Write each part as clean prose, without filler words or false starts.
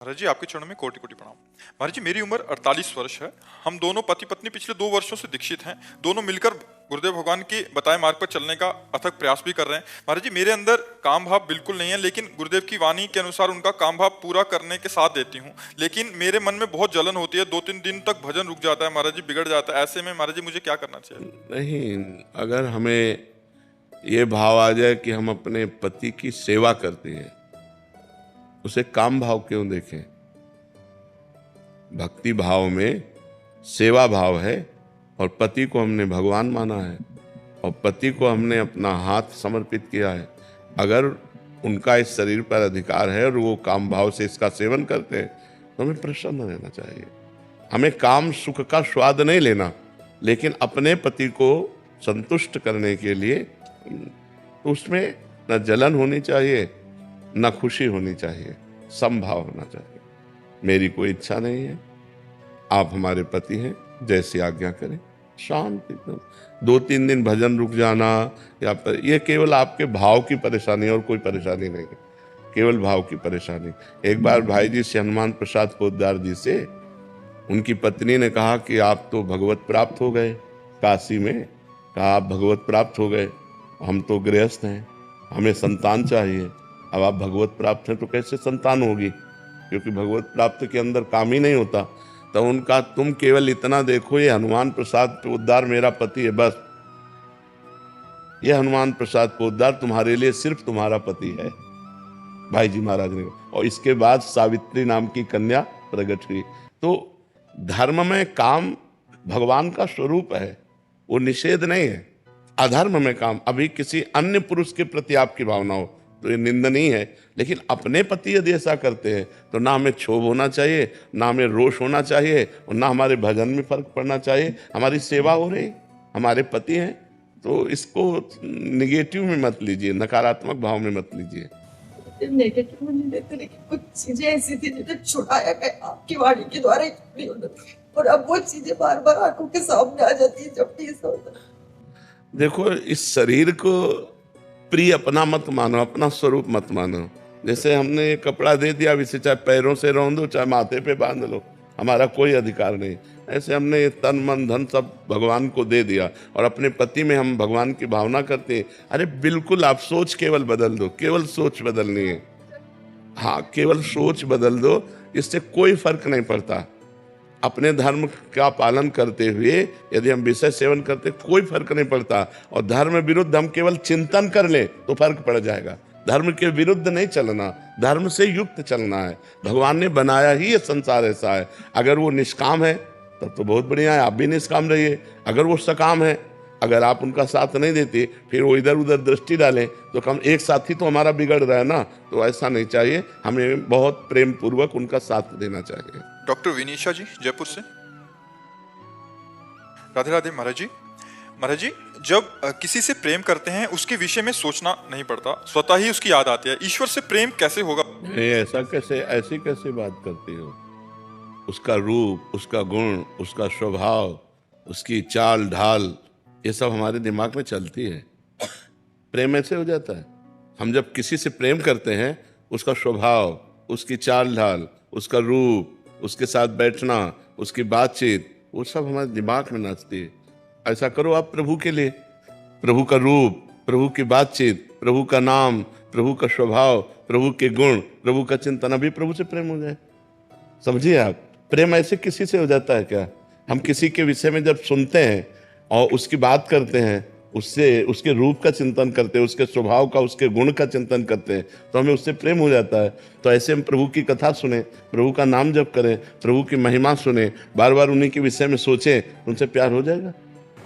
महाराज जी, आपके चरणों में कोटि कोटि प्रणाम। महाराज जी, मेरी उम्र 48 वर्ष है। हम दोनों पति पत्नी पिछले 2 वर्षों से दीक्षित हैं। दोनों मिलकर गुरुदेव भगवान के बताए मार्ग पर चलने का अथक प्रयास भी कर रहे हैं। महाराज जी, मेरे अंदर काम भाव बिल्कुल नहीं है, लेकिन गुरुदेव की वाणी के अनुसार उनका काम भाव पूरा करने के साथ देती हूँ। लेकिन मेरे मन में बहुत जलन होती है, 2-3 दिन तक भजन रुक जाता है महाराज जी, बिगड़ जाता है। ऐसे में महाराज जी मुझे क्या करना चाहिए? नहीं, अगर हमें ये भाव आ जाए कि हम अपने पति की सेवा करते हैं, उसे काम भाव क्यों देखें? भक्ति भाव में सेवा भाव है और पति को हमने भगवान माना है और पति को हमने अपना हाथ समर्पित किया है। अगर उनका इस शरीर पर अधिकार है और वो काम भाव से इसका सेवन करते हैं तो हमें प्रसन्न रहना चाहिए। हमें काम सुख का स्वाद नहीं लेना, लेकिन अपने पति को संतुष्ट करने के लिए तो उसमें न जलन होनी चाहिए न खुशी होनी चाहिए, समभाव होना चाहिए। मेरी कोई इच्छा नहीं है, आप हमारे पति हैं, जैसी आज्ञा करें। शांति एकदम। 2-3 दिन भजन रुक जाना या पर ये केवल आपके भाव की परेशानी और कोई परेशानी नहीं है, केवल भाव की परेशानी। एक बार भाई जी से हनुमान प्रसाद पोद्दार जी से उनकी पत्नी ने कहा कि आप तो भगवत प्राप्त हो गए काशी में, कहा आप भगवत प्राप्त हो गए, हम तो गृहस्थ हैं, हमें संतान चाहिए। अब आप भगवत प्राप्त हैं तो कैसे संतान होगी, क्योंकि भगवत प्राप्त के अंदर काम ही नहीं होता। तो उनका तुम केवल इतना देखो, ये हनुमान प्रसाद पोद्दार मेरा पति है, बस ये हनुमान प्रसाद पोद्दार तुम्हारे लिए सिर्फ तुम्हारा पति है, भाई जी महाराज ने। और इसके बाद सावित्री नाम की कन्या प्रकट हुई। तो धर्म में काम भगवान का स्वरूप है, वो निषेध नहीं है। अधर्म में काम, अभी किसी अन्य पुरुष के प्रति आपकी भावना हो तो ये निंदनीय है, लेकिन अपने पति यदि ऐसा करते हैं तो ना हमें क्षोभ होना चाहिए, ना हमें रोष होना चाहिए और ना हमारे भजन में फर्क पड़ना चाहिए। हमारी सेवा हो रही, हमारे पति हैं, तो इसको निगेटिव में मत लीजिए, नकारात्मक भाव में मत लीजिए। नेगेटिव में नहीं लेते, लेकिन कुछ चीजें ऐसी थी जिन्हें छुड़ाया गया आपकी वाणी के द्वारा इतनी उन्नति, और अब वो चीजें बार बार आंखों के सामने आ जाती है जब भी ऐसा होता है। देखो, इस शरीर को प्रिय अपना मत मानो, अपना स्वरूप मत मानो। जैसे हमने ये कपड़ा दे दिया, अब इसे चाहे पैरों से रौंदो चाहे माथे पे बांध लो, हमारा कोई अधिकार नहीं। ऐसे हमने ये तन मन धन सब भगवान को दे दिया और अपने पति में हम भगवान की भावना करते हैं। अरे बिल्कुल, आप सोच केवल बदल दो, केवल सोच बदलनी है। हाँ, केवल सोच बदल दो, इससे कोई फर्क नहीं पड़ता। अपने धर्म का पालन करते हुए यदि हम विषय सेवन करते कोई फर्क नहीं पड़ता, और धर्म विरुद्ध हम केवल चिंतन कर ले तो फर्क पड़ जाएगा। धर्म के विरुद्ध नहीं चलना, धर्म से युक्त चलना है। भगवान ने बनाया ही ये संसार ऐसा है। अगर वो निष्काम है तब तो बहुत बढ़िया है, आप भी निष्काम रहिए। अगर वो सकाम है, अगर आप उनका साथ नहीं देते, फिर वो इधर उधर दृष्टि डालें तो कम एक साथी तो हमारा बिगड़ रहा है ना। तो ऐसा नहीं चाहिए, हमें बहुत प्रेम पूर्वक उनका साथ देना चाहिए। डॉक्टर विनीशा जी, जयपुर से। राधे राधे महाराज जी। महाराज जी, जब किसी से प्रेम करते हैं उसके विषय में सोचना नहीं पड़ता, स्वतः ही उसकी याद आती है। ईश्वर से प्रेम कैसे होगा? ऐसा कैसे, ऐसी कैसे बात करती हो? उसका रूप, उसका गुण, उसका स्वभाव, उसकी चाल ढाल, ये सब हमारे दिमाग में चलती है। प्रेम ऐसे हो जाता है। हम जब किसी से प्रेम करते हैं, उसका स्वभाव, उसकी चाल ढाल, उसका रूप, उसके साथ बैठना, उसकी बातचीत, वो सब हमारे दिमाग में नाचती है। ऐसा करो आप प्रभु के लिए। प्रभु का रूप, प्रभु की बातचीत, प्रभु का नाम, प्रभु का स्वभाव, प्रभु के गुण, प्रभु का चिंतन, अभी प्रभु से प्रेम हो जाए। समझिए आप, प्रेम ऐसे किसी से हो जाता है क्या? हम किसी के विषय में जब सुनते हैं और उसकी बात करते हैं, उससे उसके रूप का चिंतन करते हैं, उसके स्वभाव का, उसके गुण का चिंतन करते हैं, तो हमें उससे प्रेम हो जाता है। तो ऐसे हम प्रभु की कथा सुने, प्रभु का नाम जप करें, प्रभु की महिमा सुने, बार बार उन्हीं के विषय में सोचें, उनसे प्यार हो जाएगा।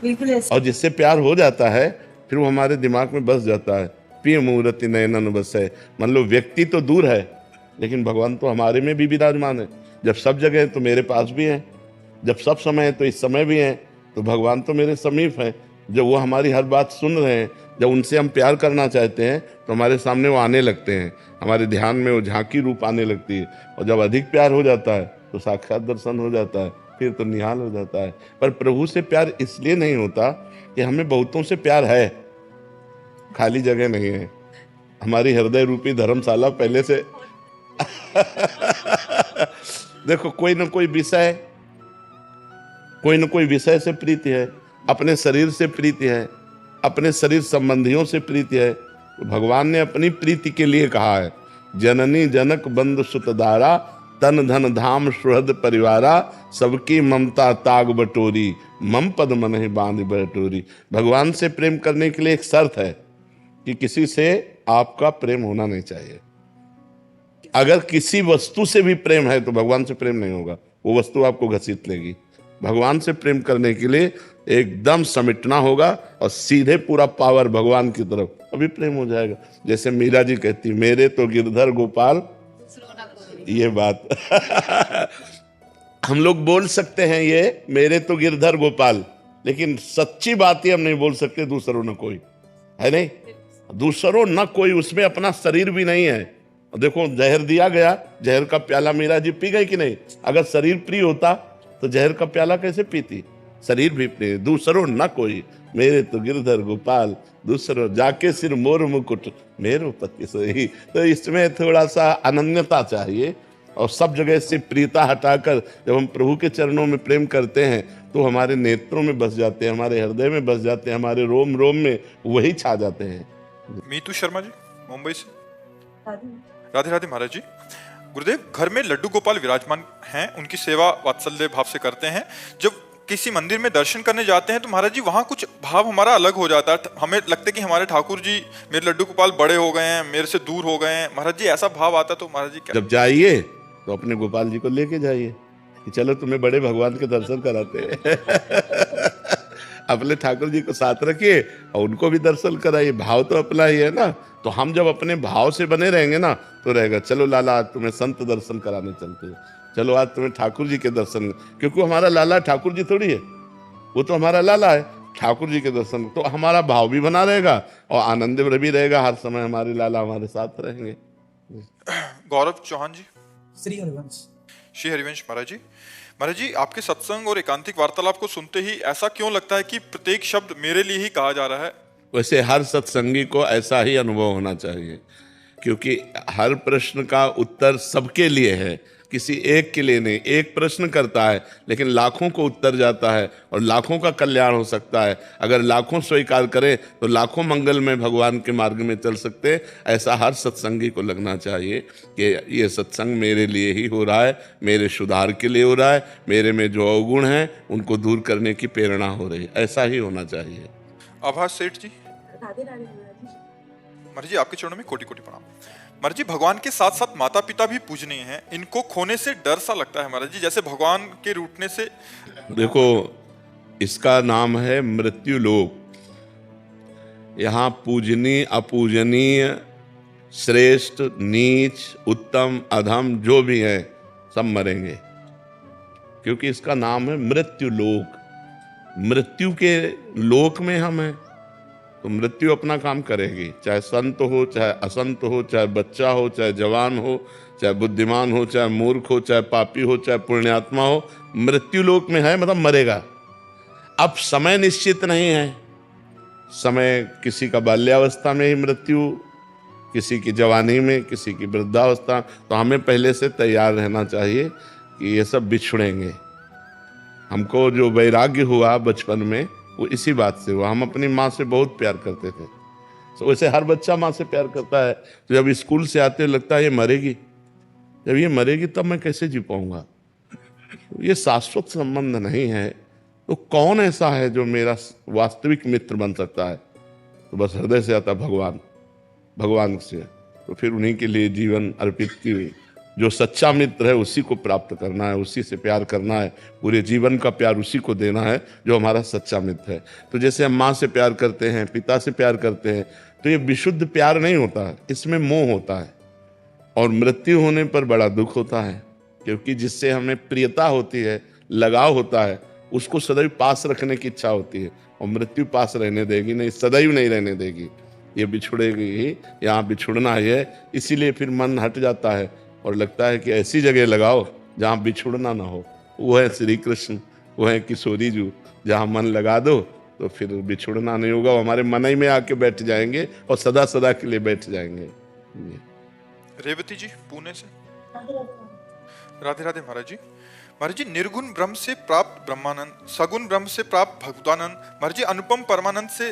बिल्कुल ऐसा। और जिससे प्यार हो जाता है फिर वो हमारे दिमाग में बस जाता है। प्रिय मूर्ति नयनन बसै। मान लो व्यक्ति तो दूर है, लेकिन भगवान तो हमारे में भी विराजमान है। जब सब जगह है तो मेरे पास भी है, जब सब समय है तो इस समय भी है, तो भगवान तो मेरे समीप है। जब वो हमारी हर बात सुन रहे हैं, जब उनसे हम प्यार करना चाहते हैं तो हमारे सामने वो आने लगते हैं, हमारे ध्यान में वो झांकी रूप आने लगती है। और जब अधिक प्यार हो जाता है तो साक्षात दर्शन हो जाता है, फिर तो निहाल हो जाता है। पर प्रभु से प्यार इसलिए नहीं होता कि हमें बहुतों से प्यार है, खाली जगह नहीं है। हमारी हृदय रूपी धर्मशाला पहले से देखो कोई ना कोई विषय से प्रीति है, अपने शरीर से प्रीति है, अपने शरीर संबंधियों से प्रीति है। तो भगवान ने अपनी प्रीति के लिए कहा है, जननी जनक बंधु सुतदारा, तन धन धाम सुहृद परिवारा, सबकी ममता ताग बटोरी, मम पद मन ही बांध बटोरी। भगवान से प्रेम करने के लिए एक शर्त है कि किसी से आपका प्रेम होना नहीं चाहिए। अगर किसी वस्तु से भी प्रेम है तो भगवान से प्रेम नहीं होगा, वो वस्तु आपको घसीट लेगी। भगवान से प्रेम करने के लिए एकदम समेटना होगा और सीधे पूरा पावर भगवान की तरफ, अभी प्रेम हो जाएगा। जैसे मीरा जी कहती, मेरे तो गिरधर गोपाल, ये बात हम लोग बोल सकते हैं ये मेरे तो गिरधर गोपाल, लेकिन सच्ची बात ही हम नहीं बोल सकते दूसरों न कोई, है नहीं? दूसरों न कोई, उसमें अपना शरीर भी नहीं है। देखो जहर दिया गया, जहर का प्याला मीरा जी पी गई कि नहीं? अगर शरीर प्रिय होता तो जहर का प्याला कैसे पीती? शरीर भी प्रिय, दूसरों न कोई, मेरे तो गिरधर गोपाल, दूसरों जाके सिर मोर मुकुट मेरो पति सोई। तो इसमें थोड़ा सा अनन्यता चाहिए और सब जगह से प्रियता हटाकर जब हम प्रभु के चरणों में प्रेम करते हैं तो हमारे नेत्रों में बस जाते हैं, हमारे हृदय में बस जाते हैं, हमारे रोम रोम में वही छा जाते हैं। मीतू शर्मा जी मुंबई से। राधे राधे महाराज जी। गुरुदेव, घर में लड्डू गोपाल विराजमान हैं, उनकी सेवा वात्सल्य भाव से करते हैं। जब किसी मंदिर में दर्शन करने जाते हैं तो महाराज जी वहाँ कुछ भाव हमारा अलग हो जाता है। हमें लगता है कि हमारे ठाकुर जी मेरे लड्डू गोपाल बड़े हो गए हैं, मेरे से दूर हो गए हैं। महाराज जी ऐसा भाव आता तो महाराज जी क्या? जब जाइए तो अपने गोपाल जी को लेके जाइए कि चलो तुम्हें बड़े भगवान के दर्शन कराते हैं। अपने ठाकुर जी को साथ रखिए और उनको भी दर्शन कराइए। भाव तो अपना ही है ना। तो हम जब अपने भाव से बने रहेंगे ना तो रहेगा, चलो लाला आज तुम्हें संत दर्शन कराने चलते हैं, चलो आज तुम्हें ठाकुर जी के दर्शन, क्योंकि हमारा लाला ठाकुर जी थोड़ी है, वो तो हमारा लाला है। ठाकुर जी के दर्शन तो हमारा भाव भी बना रहेगा और आनंद भी रहेगा, हर समय हमारे लाला हमारे साथ रहेंगे। गौरव चौहान जी। श्री हरिवंश। श्री हरिवंश महाराज जी। महाराज जी, आपके सत्संग और एकांतिक वार्तालाप को सुनते ही ऐसा क्यों लगता है कि प्रत्येक शब्द मेरे लिए ही कहा जा रहा है? वैसे हर सत्संगी को ऐसा ही अनुभव होना चाहिए, क्योंकि हर प्रश्न का उत्तर सबके लिए है, किसी एक के लिए नहीं। एक प्रश्न करता है लेकिन लाखों को उत्तर जाता है और लाखों का कल्याण हो सकता है। अगर लाखों स्वीकार करें तो लाखों मंगल में भगवान के मार्ग में चल सकते हैं। ऐसा हर सत्संगी को लगना चाहिए कि ये सत्संग मेरे लिए ही हो रहा है, मेरे सुधार के लिए हो रहा है, मेरे में जो अवगुण हैं उनको दूर करने की प्रेरणा हो रही है। ऐसा ही होना चाहिए। आभास सेठ जी। राधे राधे महाराज जी, आपके चरणों में कोटि कोटि प्रणाम। महाराज जी, भगवान के साथ साथ माता पिता भी पूजनीय हैं, इनको खोने से डर सा लगता है महाराज जी, जैसे भगवान के रूठने से। देखो, इसका नाम है मृत्यु लोक। यहाँ पूजनीय अपूजनीय, श्रेष्ठ नीच, उत्तम अधम जो भी है सब मरेंगे, क्योंकि इसका नाम है मृत्यु लोक। मृत्यु के लोक में हम हैं तो मृत्यु अपना काम करेगी, चाहे संत हो, चाहे असंत हो, चाहे बच्चा हो, चाहे जवान हो, चाहे बुद्धिमान हो, चाहे मूर्ख हो, चाहे पापी हो, चाहे पुण्यात्मा हो, मृत्यु लोक में है, मतलब मरेगा। अब समय निश्चित नहीं है। समय किसी का बाल्यावस्था में ही मृत्यु, किसी की जवानी में, किसी की वृद्धावस्था। तो हमें पहले से तैयार रहना चाहिए कि ये सब बिछुड़ेंगे। हमको जो वैराग्य हुआ बचपन में वो इसी बात से हुआ। हम अपनी माँ से बहुत प्यार करते थे, तो वैसे हर बच्चा माँ से प्यार करता है। तो जब स्कूल से आते लगता है ये मरेगी, जब ये मरेगी तब मैं कैसे जी पाऊंगा। ये शाश्वत संबंध नहीं है। तो कौन ऐसा है जो मेरा वास्तविक मित्र बन सकता है? तो बस हृदय से आता भगवान से। तो फिर उन्हीं के लिए जीवन अर्पित की। जो सच्चा मित्र है उसी को प्राप्त करना है, उसी से प्यार करना है, पूरे जीवन का प्यार उसी को देना है जो हमारा सच्चा मित्र है। तो जैसे हम माँ से प्यार करते हैं, पिता से प्यार करते हैं, तो ये विशुद्ध प्यार नहीं होता है, इसमें मोह होता है। और मृत्यु होने पर बड़ा दुख होता है, क्योंकि जिससे हमें प्रियता होती है, लगाव होता है, उसको सदैव पास रखने की इच्छा होती है। और मृत्यु पास रहने देगी नहीं, सदैव नहीं रहने देगी, ये बिछुड़ेगी ही। यहाँ बिछुड़ना ही है, इसीलिए फिर मन हट जाता है और लगता है कि ऐसी जगह लगाओ जहाँ बिछुड़ना ना हो। वो है श्री कृष्ण, वो है किशोरी जी। जहाँ मन लगा दो तो फिर बिछुड़ना नहीं होगा, वो हमारे मन ही में आके बैठ जाएंगे और सदा सदा के लिए बैठ जाएंगे। रेवती जी पुणे से। राधे राधे महाराज जी। महाराज जी, निर्गुण ब्रह्म से प्राप्त ब्रह्मानंद, सगुण ब्रह्म से प्राप्त भगवतानंद, महाराज जी अनुपम परमानंद से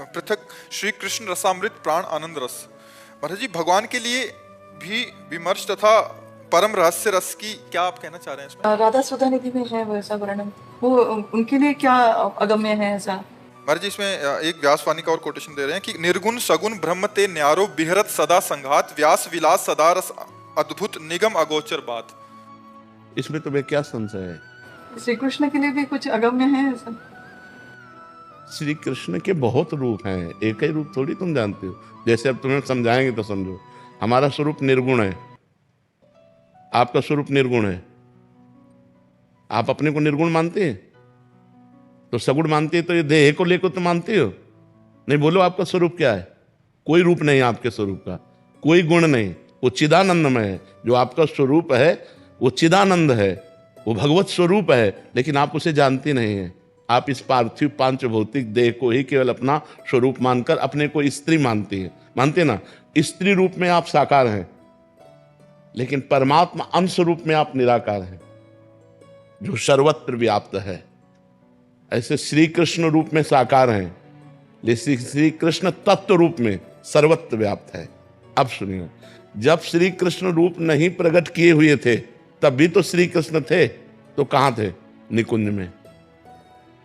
पृथक श्री कृष्ण रसामृत प्राण आनंद रस। महाराज जी, भगवान के लिए भी विमर्श तथा परम रहस्य रस की क्या आप कहना चाह रहे हैं इसमें? राधा सुधा निधि में है वैसा वर्णन, वो उनके लिए क्या अगम्य है ऐसा? महाराज जी, इसमें एक व्यासवाणी का और कोटेशन दे रहे हैं कि निर्गुण सगुण ब्रह्म ते न्यारो बिहरत सदा संघात, व्यास विलास सदा रस अद्भुत निगम अगोचर बात। इसमें तुम्हें क्या संशय है? श्री कृष्ण के लिए भी कुछ अगम्य है ऐसा? श्री कृष्ण के बहुत रूप हैं, एक ही रूप थोड़ी तुम जानते हो। जैसे अब तुम्हें समझाएंगे तो समझो। हमारा स्वरूप निर्गुण है, आपका स्वरूप निर्गुण है। आप अपने को निर्गुण मानते हैं तो सगुण मानते हैं, तो ये देह को लेकर तो मानते हो नहीं। बोलो आपका स्वरूप क्या है? कोई रूप नहीं आपके स्वरूप का, कोई गुण नहीं, वो चिदानंदमय है। जो आपका स्वरूप है वो चिदानंद है, वो भगवत स्वरूप है, लेकिन आप उसे जानते नहीं हैं। आप इस पार्थिव पांच भौतिक देह को ही केवल अपना स्वरूप मानकर अपने को स्त्री मानते हैं, मानते ना। स्त्री रूप में आप साकार हैं, लेकिन परमात्मा अंश रूप में आप निराकार हैं, जो सर्वत्र व्याप्त है। ऐसे श्री कृष्ण रूप में साकार हैं, लेकिन श्री कृष्ण तत्व रूप में सर्वत्र व्याप्त है। अब सुनिए, जब श्री कृष्ण रूप नहीं प्रकट किए हुए थे तब भी तो श्री कृष्ण थे। तो कहां थे? निकुंज में,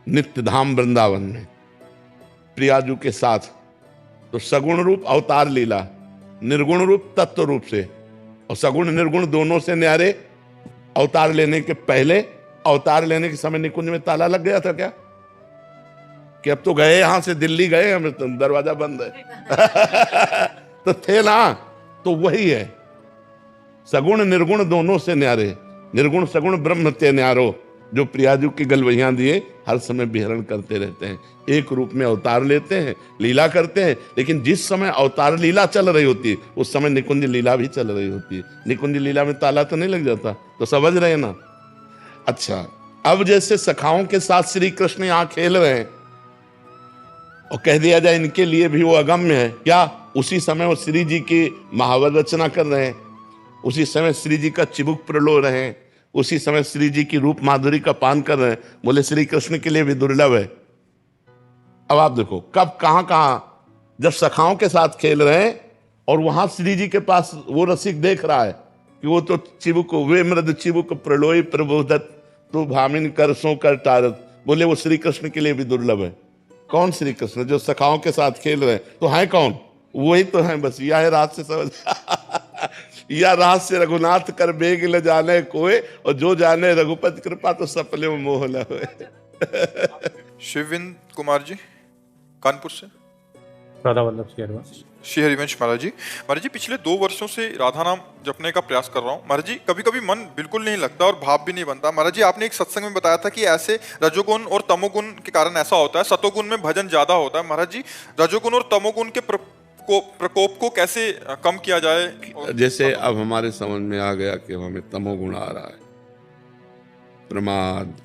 नित्य धाम वृंदावन में प्रियाजू के साथ। तो सगुण रूप अवतार लीला, निर्गुण रूप तत्व रूप से, और सगुण निर्गुण दोनों से न्यारे। अवतार लेने के पहले, अवतार लेने के समय निकुंज में ताला लग गया था क्या? कि अब तो गए यहां से दिल्ली गए, हमें तो दरवाजा बंद है। तो थे ना, तो वही है। सगुण निर्गुण दोनों से न्यारे, निर्गुण सगुण ब्रह्म ते न्यारो, जो प्रियाजू की गलवैया दिए हर समय विहरण करते रहते हैं। एक रूप में अवतार लेते हैं, लीला करते हैं, लेकिन जिस समय अवतार लीला चल रही होती है उस समय निकुंज लीला भी चल रही होती है। निकुंज लीला में ताला तो नहीं लग जाता, तो समझ रहे हैं ना। अच्छा, अब जैसे सखाओं के साथ श्री कृष्ण यहां खेल रहे हैं और कह दिया जाए इनके लिए भी वो अगम्य है क्या? उसी समय वो श्री जी की महावर रचना कर रहे हैं, उसी समय श्री जी का चिबुक प्रलो रहे हैं, उसी समय श्री जी की रूप माधुरी का पान कर रहे हैं। बोले श्री कृष्ण के लिए भी दुर्लभ है। अब आप देखो कब कहां जब सखाओं के साथ खेल रहे हैं और वहां श्री जी के पास वो रसिक देख रहा है कि वो तो चिबुक, वे मृद चिबुक प्रलोई प्रबोधत, तो भामिन करसों कर टारत। बोले वो श्री कृष्ण के लिए भी दुर्लभ है। कौन श्री कृष्ण? जो सखाओं के साथ खेल रहे हैं। तो है कौन? वही तो है। बस यह है रात से समझ। या रात से रघुनाथ कर बेग ले जाने कोई, और जो जाने रघुपति कृपा तो सपने में मोह न होए। शिवविंद कुमार जी, कानपुर से। राधा वल्लभ श्री हरिवंश। श्री हरिवंश महाराज जी। महाराज जी, पिछले 2 वर्षों से राधा नाम जपने का प्रयास कर रहा हूँ। महाराज जी, कभी कभी मन बिल्कुल नहीं लगता और भाव भी नहीं बनता। महाराज जी, आपने एक सत्संग में बताया था कि ऐसे रजोगुण और तमोगुण के कारण ऐसा होता है, सतोगुण में भजन ज्यादा होता है। महाराज जी, रजोगुण और तमोगुण के प्रकोप को कैसे कम किया जाए? जैसे अब हमारे समझ में आ गया कि हमें तमोगुण आ रहा है, प्रमाद,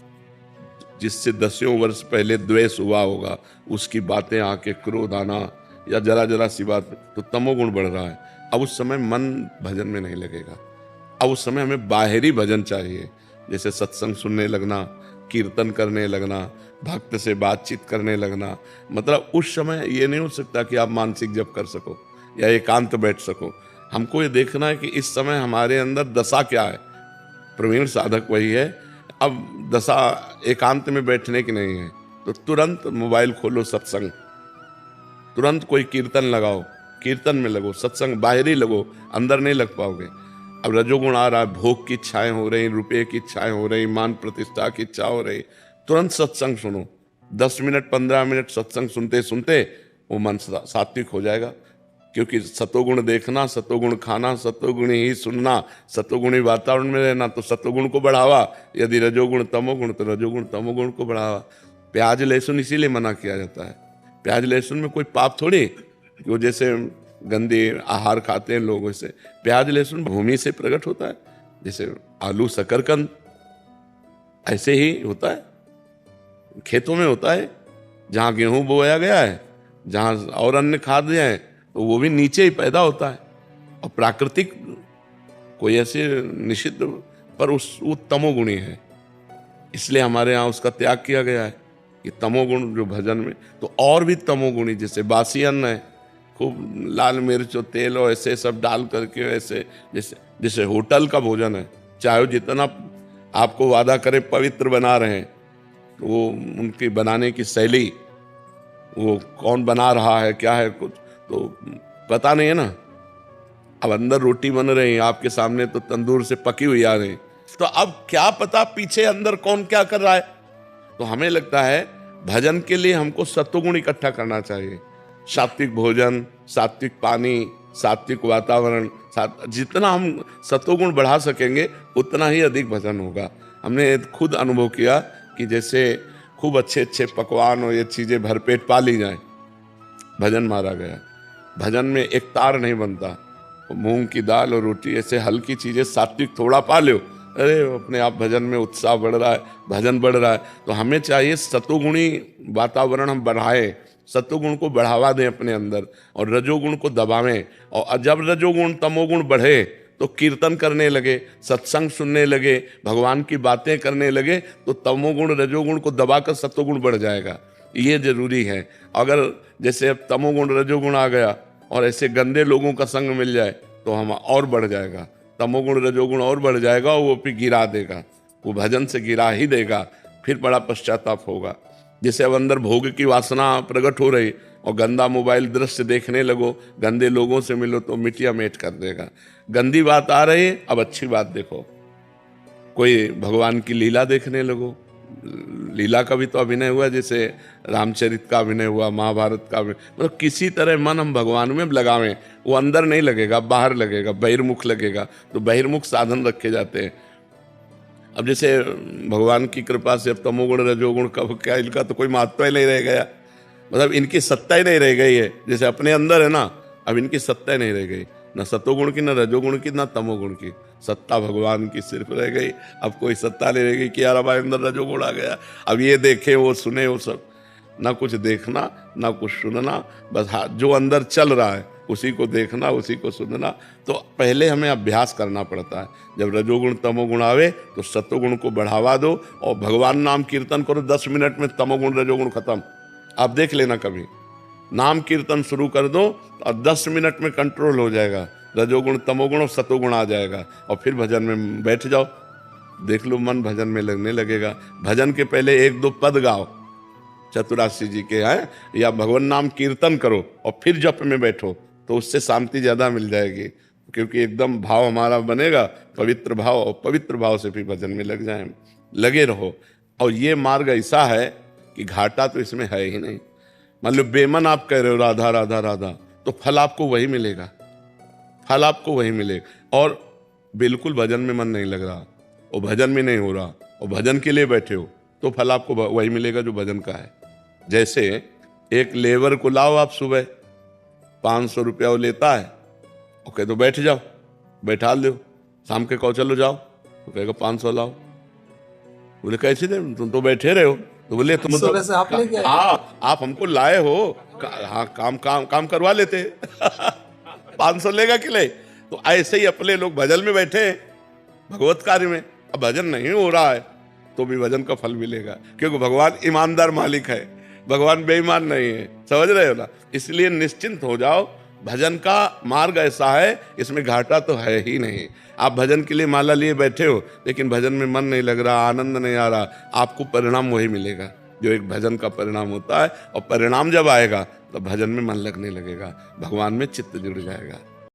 जिससे 10 वर्ष पहले द्वेष हुआ होगा, उसकी बातें आके क्रोध आना या जरा जरा सी बात, तो तमोगुण बढ़ रहा है। अब उस समय मन भजन में नहीं लगेगा। अब उस समय हमें बाहरी भजन चाहिए, जैसे सत्संग सुनने लगना, कीर्तन करने लगना, भक्त से बातचीत करने लगना। मतलब उस समय ये नहीं हो सकता कि आप मानसिक जप कर सको या एकांत बैठ सको। हमको ये देखना है कि इस समय हमारे अंदर दशा क्या है। प्रवीण साधक वही है। अब दशा एकांत में बैठने की नहीं है, तो तुरंत मोबाइल खोलो, सत्संग, तुरंत कोई कीर्तन लगाओ, कीर्तन में लगो, सत्संग बाहरी लगो, अंदर नहीं लग पाओगे। अब रजोगुण आ रहा है, भोग की इच्छाएं हो रही, रुपये की इच्छाएं हो रही, मान प्रतिष्ठा की इच्छा हो रही, तुरंत सत्संग सुनो। 10 मिनट 15 मिनट सत्संग सुनते सुनते वो मन सात्विक हो जाएगा। क्योंकि सतोगुण देखना, सतोगुण खाना, सतोगुण ही सुनना, सतोगुणी वातावरण में रहना, तो सतोगुण को बढ़ावा। यदि रजोगुण तमोगुण, तो रजोगुण तमोगुण को बढ़ावा। प्याज लहसुन इसीलिए मना किया जाता है। प्याज लहसुन में कोई पाप थोड़ी, वो जैसे गंदे आहार खाते हैं लोग, वैसे प्याज लहसुन भूमि से प्रकट होता है। जैसे आलू शकरकंद ऐसे ही होता है, खेतों में होता है। जहाँ गेहूं बोया गया है, जहाँ और अन्य खाद्य हैं, तो वो भी नीचे ही पैदा होता है। और प्राकृतिक कोई ऐसे निषिद्ध पर वो तमोगुणी है, इसलिए हमारे यहाँ उसका त्याग किया गया है कि तमोगुण जो भजन में। तो और भी तमोगुणी, जैसे बासी अन्न है, खूब लाल मिर्च और तेल और ऐसे सब डाल करके, ऐसे जैसे जैसे होटल का भोजन है, चाहे वो जितना आपको वादा करे पवित्र बना रहे हैं, तो वो उनकी बनाने की शैली, वो कौन बना रहा है क्या है कुछ तो पता नहीं है ना। अब अंदर रोटी बन रही है आपके सामने, तो तंदूर से पकी हुई आ रही, तो अब क्या पता पीछे अंदर कौन क्या कर रहा है। तो हमें लगता है भजन के लिए हमको सत्वगुण इकट्ठा करना चाहिए, सात्विक भोजन, सात्विक पानी, सात्विक वातावरण, जितना हम सत्वगुण बढ़ा सकेंगे उतना ही अधिक भजन होगा। हमने खुद अनुभव किया कि जैसे खूब अच्छे अच्छे पकवान और ये चीज़ें भरपेट पा ली जाएं, भजन मारा गया, भजन में एक तार नहीं बनता, मूंग की दाल और रोटी ऐसे हल्की चीज़ें सात्विक थोड़ा पा लो, अरे अपने आप भजन में उत्साह बढ़ रहा है, भजन बढ़ रहा है। तो हमें चाहिए सतोगुणी वातावरण हम बढ़ाएं, सत्वगुण को बढ़ावा दें अपने अंदर और रजोगुण को दबावें। और जब रजोगुण तमोगुण बढ़े तो कीर्तन करने लगे, सत्संग सुनने लगे, भगवान की बातें करने लगे, तो तमोगुण रजोगुण को दबाकर सत्वगुण बढ़ जाएगा। ये जरूरी है। अगर जैसे अब तमोगुण रजोगुण आ गया और ऐसे गंदे लोगों का संग मिल जाए तो हम और बढ़ जाएगा, तमोगुण रजोगुण और बढ़ जाएगा, वो फिर गिरा देगा, वो भजन से गिरा ही देगा, फिर बड़ा पश्चाताप होगा। जैसे अब अंदर भोग की वासना प्रकट हो रही और गंदा मोबाइल दृश्य देखने लगो, गंदे लोगों से मिलो तो मिटिया मेट कर देगा। गंदी बात आ रही, अब अच्छी बात देखो, कोई भगवान की लीला देखने लगो, लीला का भी तो अभिनय हुआ, जैसे रामचरित का अभिनय हुआ, महाभारत का अभिनय, मतलब किसी तरह मन हम भगवान में लगावें। वो अंदर नहीं लगेगा, बाहर लगेगा, बहिर्मुख लगेगा, तो बहिर्मुख साधन रखे जाते हैं। अब जैसे भगवान की कृपा से अब तमोगुण रजोगुण का क्या, इनका तो कोई महत्व ही नहीं रह गया, मतलब इनकी सत्ता ही नहीं रह गई है। जैसे अपने अंदर है ना, अब इनकी सत्ता ही नहीं रह गई, न सतोगुण की, न रजोगुण की, न तमोगुण की, सत्ता भगवान की सिर्फ रह गई। अब कोई सत्ता नहीं रह गई कि यार हमारे अंदर रजोगुण आ गया, अब ये देखे वो सुने वो सब, ना कुछ देखना ना कुछ सुनना, बस हाँ जो अंदर चल रहा है उसी को देखना, उसी को सुनना। तो पहले हमें अभ्यास करना पड़ता है। जब रजोगुण तमोगुण आवे तो सत्वगुण को बढ़ावा दो और भगवान नाम कीर्तन करो, 10 मिनट में तमोगुण रजोगुण खत्म। आप देख लेना, कभी नाम कीर्तन शुरू कर दो और 10 मिनट में कंट्रोल हो जाएगा, रजोगुण तमोगुण और सतोगुण आ जाएगा, और फिर भजन में बैठ जाओ, देख लो मन भजन में लगने लगेगा। भजन के पहले 1-2 पद गाओ चतुराशी जी के हैं, या भगवान नाम कीर्तन करो और फिर जप में बैठो, तो उससे शांति ज़्यादा मिल जाएगी, क्योंकि एकदम भाव हमारा बनेगा पवित्र भाव, और पवित्र भाव से फिर भजन में लग जाए, लगे रहो। और ये मार्ग ऐसा है कि घाटा तो इसमें है ही नहीं। मान लो बेमन आप कह रहे हो राधा राधा राधा, तो फल आपको वही मिलेगा, फल आपको वही मिलेगा। और बिल्कुल भजन में मन नहीं लग रहा और भजन में नहीं हो रहा और भजन के लिए बैठे हो, तो फल आपको वही मिलेगा जो भजन का है। जैसे एक लेबर को लाओ आप, सुबह 500 रुपया वो लेता है, ओके तो बैठ जाओ, बैठा दो, शाम के कहो चलो जाओ, तो कहेगा 500 लाओ। बोले कैसे दे, तुम तो बैठे रहे हो। तो बोले तुम तो हाँ आप हमको लाए हो, हाँ काम करवा लेते 500 लेगा कि ले। तो ऐसे ही अपने लोग भजन में बैठे हैं, भगवत कार्य में, अब भजन नहीं हो रहा है तो भी भजन का फल मिलेगा, क्योंकि भगवान ईमानदार मालिक है, भगवान बेईमान नहीं है, समझ रहे हो ना। इसलिए निश्चिंत हो जाओ, भजन का मार्ग ऐसा है, इसमें घाटा तो है ही नहीं। आप भजन के लिए माला लिए बैठे हो, लेकिन भजन में मन नहीं लग रहा, आनंद नहीं आ रहा, आपको परिणाम वही मिलेगा जो एक भजन का परिणाम होता है। और परिणाम जब आएगा तो भजन में मन लगने लगेगा, भगवान में चित्त जुड़ जाएगा।